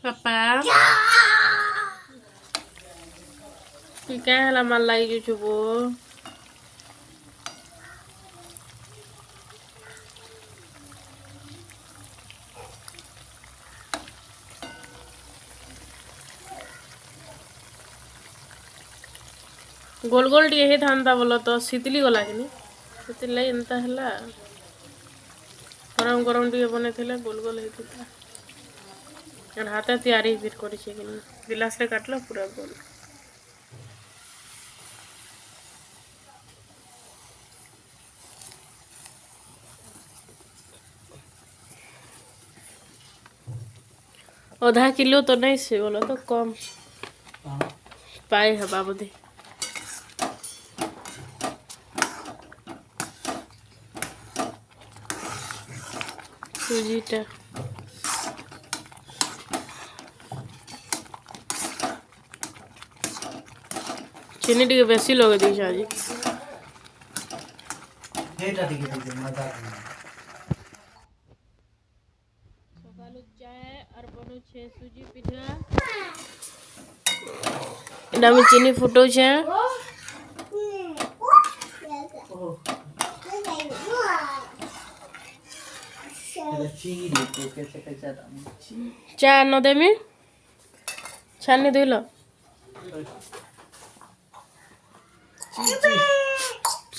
पापा तु क्या हला माल लगी छुबो गोल गोल टे हे था बोल तो शीतली गला कि से एंता है गरम गरम टे बन गोल गोल होता हाथ तैयारी फिर कर गिलास रे काटल पूरा गोल आधा किलो तो नहीं से बोला तो कम पाए हवा बोधे सुजीटा चीनी टे बेसी लगे दी आज सकालू चाय और बनू छे सुजी पिठा एटा में चीनी फुटो छे चा न देमी छानी धुल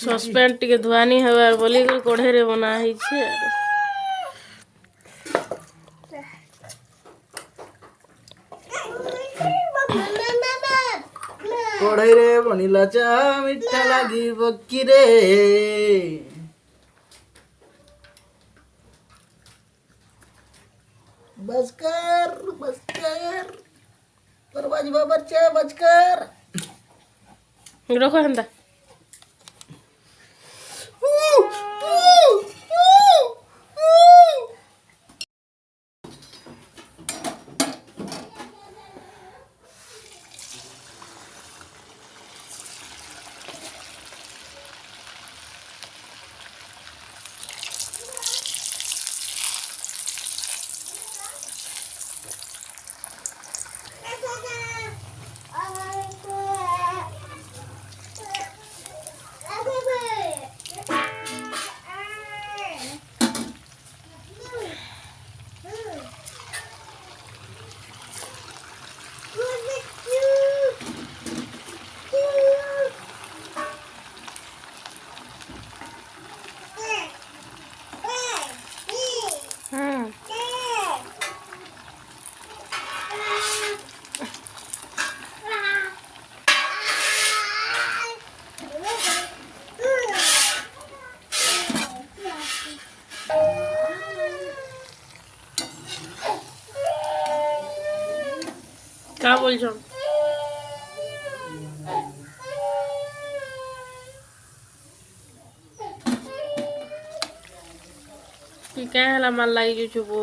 सस्पेन टिके धुआनी हवा बोली कढ़े रे बना है कढ़ाई रे बनिला चा मिठा लगी बकी रे बचकर परवाजी बाबर चा बचकर रखो हंदा क्या बोल क्या हला माल लगी छुबो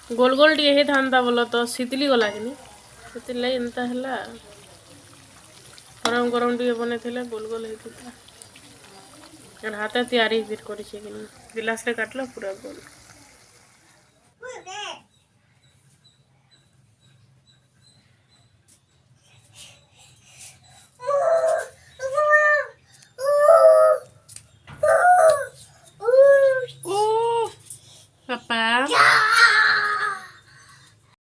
गोल गोल टे हे था बोल तो शीतली गला कि से एंता है गरम गरम टे बन गोल गोल होता हाथ तैयारी फिर कर गिलास रे काटल पूरा गोल।